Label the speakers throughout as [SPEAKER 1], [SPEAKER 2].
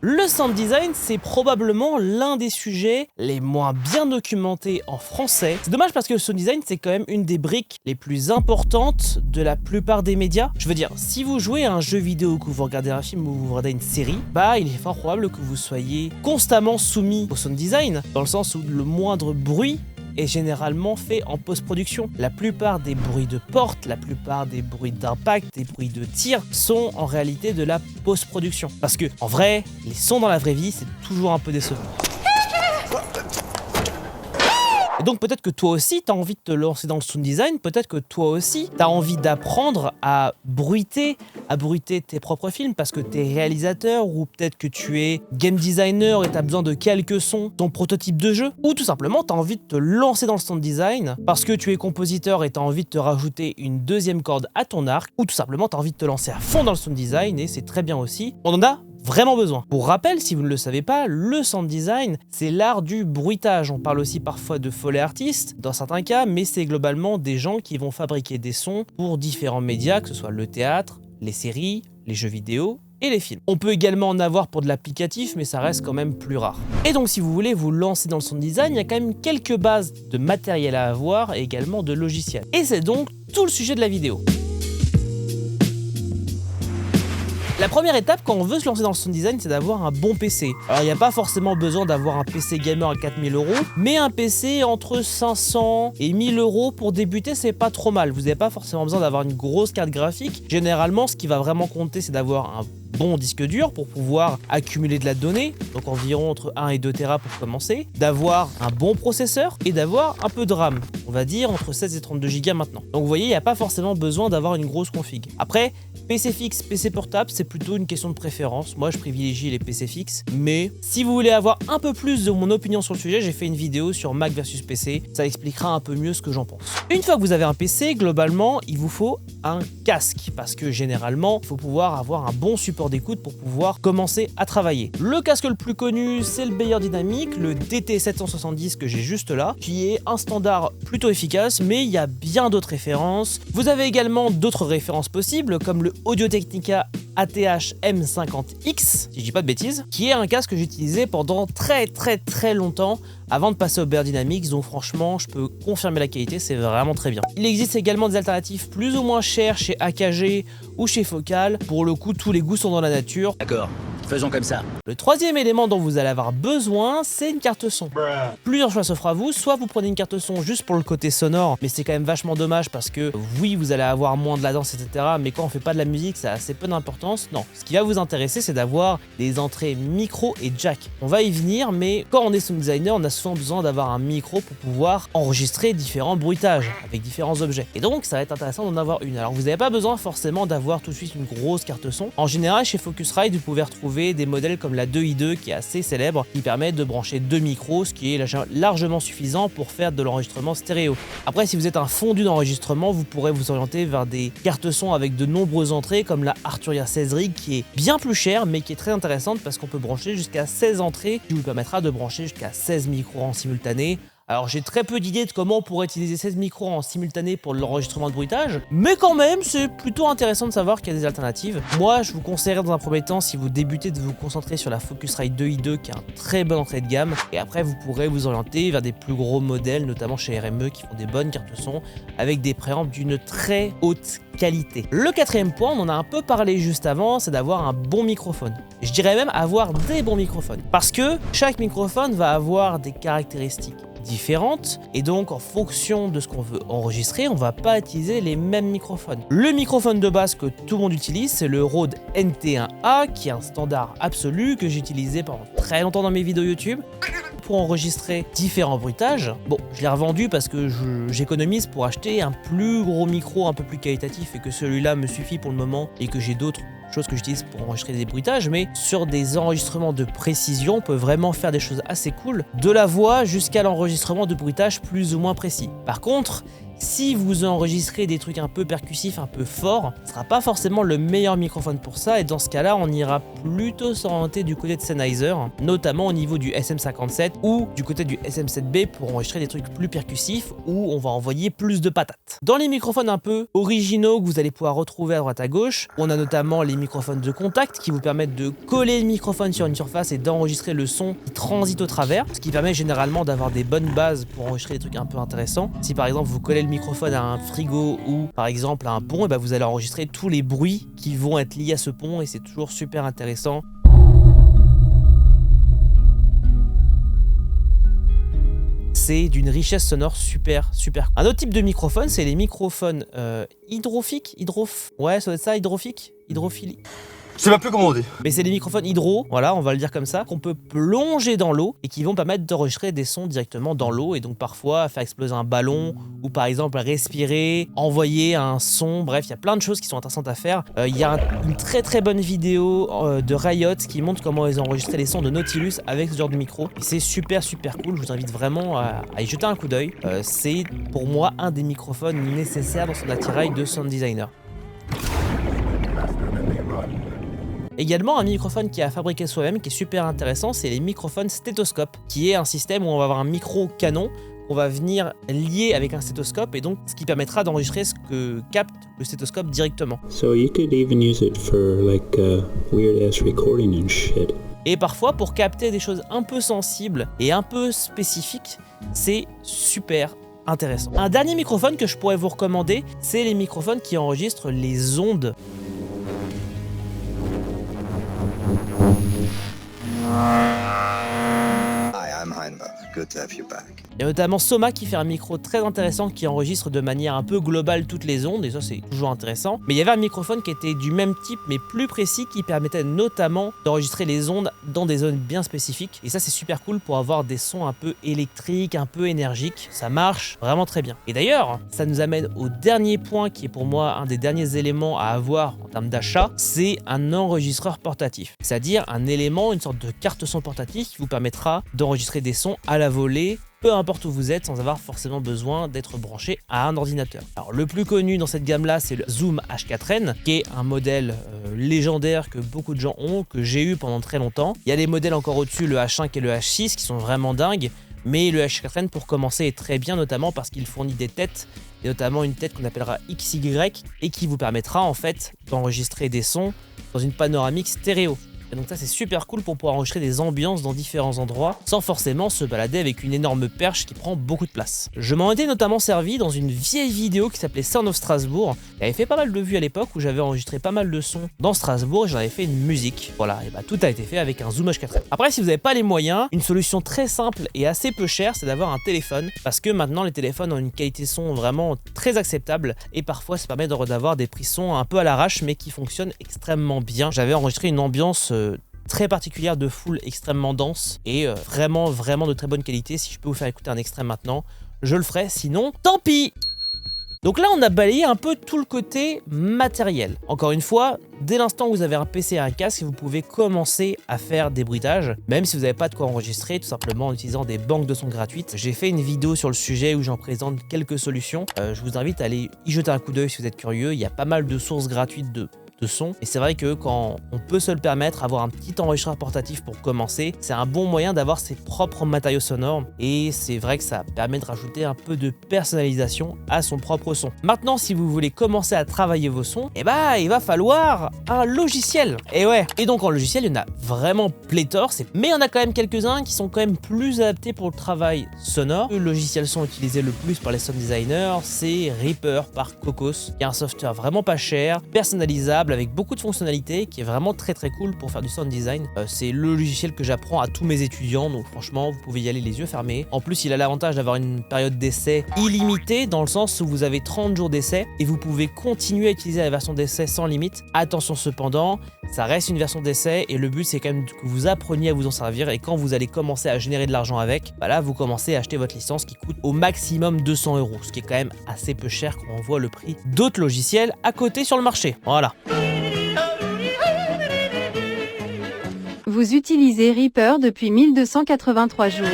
[SPEAKER 1] Le sound design, c'est probablement l'un des sujets les moins bien documentés en français. C'est dommage parce que le sound design, c'est quand même une des briques les plus importantes de la plupart des médias. Je veux dire, si vous jouez à un jeu vidéo, que vous regardez un film ou vous regardez une série, il est fort probable que vous soyez constamment soumis au sound design, dans le sens où le moindre bruit est généralement fait en post-production. La plupart des bruits de porte, la plupart des bruits d'impact, des bruits de tir sont en réalité de la post-production. Parce que, en vrai, les sons dans la vraie vie, c'est toujours un peu décevant. Et donc peut-être que toi aussi, tu as envie de te lancer dans le sound design, peut-être que toi aussi, tu as envie d'apprendre à bruiter tes propres films parce que tu es réalisateur ou peut-être que tu es game designer et tu as besoin de quelques sons, ton prototype de jeu, ou tout simplement tu as envie de te lancer dans le sound design parce que tu es compositeur et tu as envie de te rajouter une deuxième corde à ton arc, ou tout simplement tu as envie de te lancer à fond dans le sound design et c'est très bien aussi. On en a vraiment besoin. Pour rappel, si vous ne le savez pas, le sound design, c'est l'art du bruitage. On parle aussi parfois de foley artist dans certains cas, mais c'est globalement des gens qui vont fabriquer des sons pour différents médias, que ce soit le théâtre, les séries, les jeux vidéo et les films. On peut également en avoir pour de l'applicatif, mais ça reste quand même plus rare. Et donc si vous voulez vous lancer dans le sound design, il y a quand même quelques bases de matériel à avoir et également de logiciels. Et c'est donc tout le sujet de la vidéo. La première étape quand on veut se lancer dans le sound design, c'est d'avoir un bon PC. Alors il n'y a pas forcément besoin d'avoir un PC gamer à 4000 €, mais un PC entre 500 et 1000 € pour débuter, c'est pas trop mal. Vous n'avez pas forcément besoin d'avoir une grosse carte graphique. Généralement, ce qui va vraiment compter, c'est d'avoir un bon disque dur pour pouvoir accumuler de la donnée, donc environ entre 1 et 2 Tera pour commencer, d'avoir un bon processeur et d'avoir un peu de RAM, on va dire entre 16 et 32 Go maintenant. Donc vous voyez, il n'y a pas forcément besoin d'avoir une grosse config. Après, PC fixe, PC portable, c'est plutôt une question de préférence. Moi, je privilégie les PC fixes, mais si vous voulez avoir un peu plus de mon opinion sur le sujet, j'ai fait une vidéo sur Mac versus PC, ça expliquera un peu mieux ce que j'en pense. Une fois que vous avez un PC, globalement, il vous faut un casque, parce que généralement, il faut pouvoir avoir un bon support d'écoute pour pouvoir commencer à travailler. Le casque le plus connu, c'est le Beyerdynamic, le DT770 que j'ai juste là, qui est un standard plutôt efficace, mais il y a bien d'autres références. Vous avez également d'autres références possibles, comme le Audio-Technica ATH M50X, si je dis pas de bêtises, qui est un casque que j'ai utilisé pendant très longtemps avant de passer au Beyerdynamic, donc franchement, je peux confirmer la qualité, c'est vraiment très bien. Il existe également des alternatives plus ou moins chères chez AKG ou chez Focal. Pour le coup, tous les goûts sont dans la nature.
[SPEAKER 2] D'accord, faisons comme ça.
[SPEAKER 1] Le troisième élément dont vous allez avoir besoin, c'est une carte son. Plusieurs choix s'offrent à vous, soit vous prenez une carte son juste pour le côté sonore, mais c'est quand même vachement dommage parce que oui, vous allez avoir moins de latence, etc. Mais quand on fait pas de la musique, ça a assez peu d'importance. Non, ce qui va vous intéresser, c'est d'avoir des entrées micro et jack. On va y venir, mais quand on est sound designer, on a souvent besoin d'avoir un micro pour pouvoir enregistrer différents bruitages avec différents objets. Et donc, ça va être intéressant d'en avoir une. Alors, vous n'avez pas besoin forcément d'avoir tout de suite une grosse carte son. En général, chez Focusrite, vous pouvez retrouver des modèles comme la 2i2 qui est assez célèbre, qui permet de brancher 2 micros, ce qui est largement suffisant pour faire de l'enregistrement stéréo. Après, si vous êtes un fondu d'enregistrement, vous pourrez vous orienter vers des cartes son avec de nombreuses entrées, comme la Arturia 16 Rig, qui est bien plus chère, mais qui est très intéressante parce qu'on peut brancher jusqu'à 16 entrées, qui vous permettra de brancher jusqu'à 16 micros en simultané. Alors j'ai très peu d'idées de comment on pourrait utiliser 16 micros en simultané pour l'enregistrement de bruitage, mais quand même c'est plutôt intéressant de savoir qu'il y a des alternatives. Moi je vous conseillerais dans un premier temps, si vous débutez, de vous concentrer sur la Focusrite 2i2 qui est un très bonne entrée de gamme, et après vous pourrez vous orienter vers des plus gros modèles, notamment chez RME qui font des bonnes cartes son avec des préamps d'une très haute qualité. Le quatrième point, on en a un peu parlé juste avant, c'est d'avoir un bon microphone. Je dirais même avoir des bons microphones, parce que chaque microphone va avoir des caractéristiques différentes et donc en fonction de ce qu'on veut enregistrer, on va pas utiliser les mêmes microphones. Le microphone de base que tout le monde utilise, c'est le Rode NT1A qui est un standard absolu que j'ai utilisé pendant très longtemps dans mes vidéos YouTube pour enregistrer différents bruitages. Bon, je l'ai revendu parce que j'économise pour acheter un plus gros micro un peu plus qualitatif et que celui-là me suffit pour le moment et que j'ai d'autres choses que j'utilise pour enregistrer des bruitages, mais sur des enregistrements de précision, on peut vraiment faire des choses assez cool, de la voix jusqu'à l'enregistrement de bruitages plus ou moins précis. Par contre, Si vous enregistrez des trucs un peu percussifs, un peu forts, ce sera pas forcément le meilleur microphone pour ça, et dans ce cas-là, on ira plutôt s'orienter du côté de Sennheiser, notamment au niveau du SM57 ou du côté du SM7B pour enregistrer des trucs plus percussifs où on va envoyer plus de patates. Dans les microphones un peu originaux que vous allez pouvoir retrouver à droite à gauche, on a notamment les microphones de contact qui vous permettent de coller le microphone sur une surface et d'enregistrer le son qui transite au travers, ce qui permet généralement d'avoir des bonnes bases pour enregistrer des trucs un peu intéressants. Si par exemple vous collez le microphone à un frigo ou par exemple à un pont, et ben vous allez enregistrer tous les bruits qui vont être liés à ce pont et c'est toujours super intéressant. C'est d'une richesse sonore super. Un autre type de microphone, c'est les microphones hydrophiles. Ouais, ça doit être ça, hydrophilie.
[SPEAKER 2] Je sais pas plus comment on dit.
[SPEAKER 1] Mais c'est des microphones hydro, voilà, on va le dire comme ça, qu'on peut plonger dans l'eau et qui vont permettre d'enregistrer des sons directement dans l'eau et donc parfois faire exploser un ballon ou par exemple respirer, envoyer un son, bref, il y a plein de choses qui sont intéressantes à faire. Il y a une très bonne vidéo de Riot qui montre comment ils ont enregistré les sons de Nautilus avec ce genre de micro. Et c'est super cool, je vous invite vraiment à y jeter un coup d'œil. C'est pour moi un des microphones nécessaires dans son attirail de sound designer. Également, un microphone qui est à fabriquer soi-même, qui est super intéressant, c'est les microphones stéthoscope, qui est un système où on va avoir un micro-canon qu'on va venir lier avec un stéthoscope et donc ce qui permettra d'enregistrer ce que capte le stéthoscope directement.
[SPEAKER 3] So you could even use it for like weird ass recording and shit.
[SPEAKER 1] Et parfois, pour capter des choses un peu sensibles et un peu spécifiques, c'est super intéressant. Un dernier microphone que je pourrais vous recommander, c'est les microphones qui enregistrent les ondes.
[SPEAKER 4] Good to have you back.
[SPEAKER 1] Il y a notamment Soma qui fait un micro très intéressant qui enregistre de manière un peu globale toutes les ondes et ça c'est toujours intéressant. Mais il y avait un microphone qui était du même type mais plus précis qui permettait notamment d'enregistrer les ondes dans des zones bien spécifiques et ça c'est super cool pour avoir des sons un peu électriques, un peu énergiques. Ça marche vraiment très bien. Et d'ailleurs, ça nous amène au dernier point qui est pour moi un des derniers éléments à avoir en termes d'achat, c'est un enregistreur portatif. C'est-à-dire un élément, une sorte de carte son portatif qui vous permettra d'enregistrer des sons à la volée, peu importe où vous êtes, sans avoir forcément besoin d'être branché à un ordinateur. Alors le plus connu dans cette gamme là, c'est le Zoom H4n, qui est un modèle légendaire que beaucoup de gens ont, que j'ai eu pendant très longtemps. Il y a des modèles encore au-dessus, le H5 et le H6, qui sont vraiment dingues, mais le H4n pour commencer est très bien, notamment parce qu'il fournit des têtes, et notamment une tête qu'on appellera XY, et qui vous permettra en fait d'enregistrer des sons dans une panoramique stéréo. Et donc ça c'est super cool pour pouvoir enregistrer des ambiances dans différents endroits sans forcément se balader avec une énorme perche qui prend beaucoup de place. Je m'en étais notamment servi dans une vieille vidéo qui s'appelait Sound of Strasbourg. J'avais fait pas mal de vues à l'époque où j'avais enregistré pas mal de sons dans Strasbourg et j'en avais fait une musique. Voilà, et bah tout a été fait avec un Zoom H4n. Après si vous n'avez pas les moyens, une solution très simple et assez peu chère c'est d'avoir un téléphone parce que maintenant les téléphones ont une qualité son vraiment très acceptable et parfois ça permet d'avoir des prix son un peu à l'arrache mais qui fonctionnent extrêmement bien. J'avais enregistré une ambiance très particulière de foule extrêmement dense et vraiment de très bonne qualité. Si je peux vous faire écouter un extrait maintenant, je le ferai, sinon tant pis. Donc là on a balayé un peu tout le côté matériel. Encore une fois, dès l'instant où vous avez un PC et un casque, vous pouvez commencer à faire des bruitages, même si vous n'avez pas de quoi enregistrer, tout simplement en utilisant des banques de sons gratuites. J'ai fait une vidéo sur le sujet où j'en présente quelques solutions. Je vous invite à aller y jeter un coup d'œil si vous êtes curieux. Il y a pas mal de sources gratuites de son. Et c'est vrai que quand on peut se le permettre, avoir un petit enregistreur portatif pour commencer, c'est un bon moyen d'avoir ses propres matériaux sonores et c'est vrai que ça permet de rajouter un peu de personnalisation à son propre son. Maintenant, si vous voulez commencer à travailler vos sons, eh bah, il va falloir un logiciel. Et ouais. Et donc en logiciel, il y en a vraiment pléthore, mais il y en a quand même quelques-uns qui sont quand même plus adaptés pour le travail sonore. Le logiciel son utilisé le plus par les sound designers, c'est Reaper par Cocos, qui est un software vraiment pas cher, personnalisable, avec beaucoup de fonctionnalités qui est vraiment très cool pour faire du sound design. C'est le logiciel que j'apprends à tous mes étudiants, donc franchement vous pouvez y aller les yeux fermés. En plus il a l'avantage d'avoir une période d'essai illimitée dans le sens où vous avez 30 jours d'essai et vous pouvez continuer à utiliser la version d'essai sans limite. Attention cependant, ça reste une version d'essai et le but c'est quand même que vous appreniez à vous en servir et quand vous allez commencer à générer de l'argent avec, bah là vous commencez à acheter votre licence qui coûte au maximum 200 €, ce qui est quand même assez peu cher quand on voit le prix d'autres logiciels à côté sur le marché. Voilà.
[SPEAKER 5] Vous utilisez Reaper depuis 1283 jours.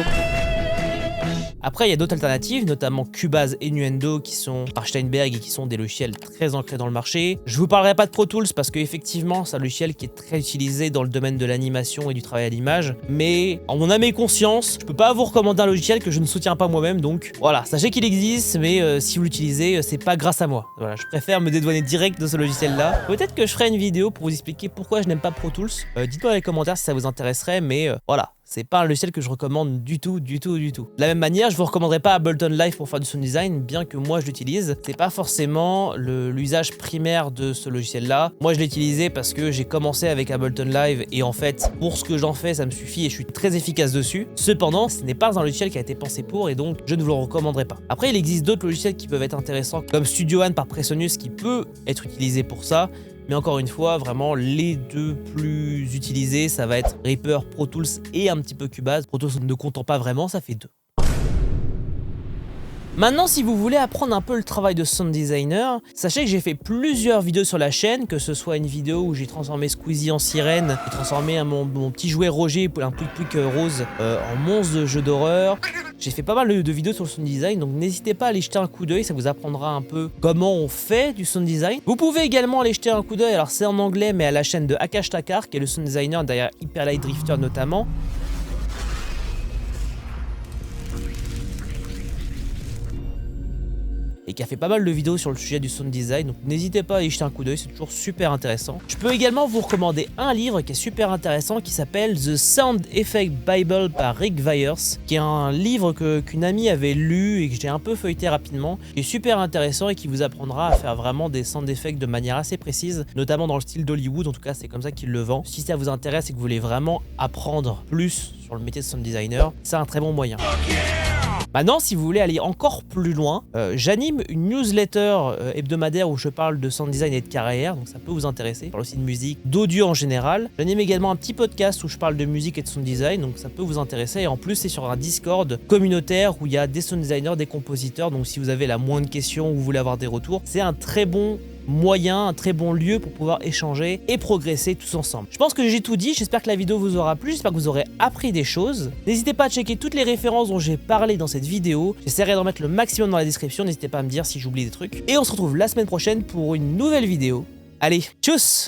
[SPEAKER 1] Après, il y a d'autres alternatives, notamment Cubase et Nuendo qui sont par Steinberg et qui sont des logiciels très ancrés dans le marché. Je vous parlerai pas de Pro Tools parce qu'effectivement, c'est un logiciel qui est très utilisé dans le domaine de l'animation et du travail à l'image. Mais en mon âme et conscience, je peux pas vous recommander un logiciel que je ne soutiens pas moi-même. Donc voilà, sachez qu'il existe, mais si vous l'utilisez, c'est pas grâce à moi. Voilà, je préfère me dédouaner direct de ce logiciel-là. Peut-être que je ferai une vidéo pour vous expliquer pourquoi je n'aime pas Pro Tools. Dites-moi dans les commentaires si ça vous intéresserait, mais voilà. C'est pas un logiciel que je recommande du tout. De la même manière, je vous recommanderais pas Ableton Live pour faire du sound design, bien que moi je l'utilise. C'est pas forcément l'usage primaire de ce logiciel-là. Moi je l'ai utilisé parce que j'ai commencé avec Ableton Live et en fait, pour ce que j'en fais, ça me suffit et je suis très efficace dessus. Cependant, ce n'est pas un logiciel qui a été pensé pour et donc je ne vous le recommanderais pas. Après, il existe d'autres logiciels qui peuvent être intéressants, comme Studio One par Presonus qui peut être utilisé pour ça. Mais encore une fois, vraiment, les deux plus utilisés, ça va être Reaper, Pro Tools et un petit peu Cubase. Pro Tools ne comptant pas vraiment, ça fait 2. Maintenant, si vous voulez apprendre un peu le travail de sound designer, sachez que j'ai fait plusieurs vidéos sur la chaîne, que ce soit une vidéo où j'ai transformé Squeezie en sirène, j'ai transformé mon petit jouet Roger, un Pouic rose, en monstre de jeu d'horreur. J'ai fait pas mal de vidéos sur le sound design, donc n'hésitez pas à aller jeter un coup d'œil, ça vous apprendra un peu comment on fait du sound design. Vous pouvez également aller jeter un coup d'œil, alors c'est en anglais, mais à la chaîne de Akash Takar, qui est le sound designer derrière Hyper Light Drifter notamment. Et qui a fait pas mal de vidéos sur le sujet du sound design, donc n'hésitez pas à y jeter un coup d'œil, c'est toujours super intéressant. Je peux également vous recommander un livre qui est super intéressant qui s'appelle The Sound Effect Bible par Rick Vyers, qui est un livre qu'une amie avait lu et que j'ai un peu feuilleté rapidement, qui est super intéressant et qui vous apprendra à faire vraiment des sound effects de manière assez précise, notamment dans le style d'Hollywood, en tout cas c'est comme ça qu'il le vend. Si ça vous intéresse et que vous voulez vraiment apprendre plus sur le métier de sound designer, c'est un très bon moyen. Maintenant, si vous voulez aller encore plus loin, j'anime une newsletter hebdomadaire où je parle de sound design et de carrière, donc ça peut vous intéresser. Je parle aussi de musique, d'audio en général. J'anime également un petit podcast où je parle de musique et de sound design, donc ça peut vous intéresser. Et en plus, c'est sur un Discord communautaire où il y a des sound designers, des compositeurs, donc si vous avez la moindre question ou vous voulez avoir des retours, c'est un très bon moyen, un très bon lieu pour pouvoir échanger et progresser tous ensemble. Je pense que j'ai tout dit, j'espère que la vidéo vous aura plu, j'espère que vous aurez appris des choses. N'hésitez pas à checker toutes les références dont j'ai parlé dans cette vidéo, j'essaierai d'en mettre le maximum dans la description, n'hésitez pas à me dire si j'oublie des trucs. Et on se retrouve la semaine prochaine pour une nouvelle vidéo. Allez, tchuss!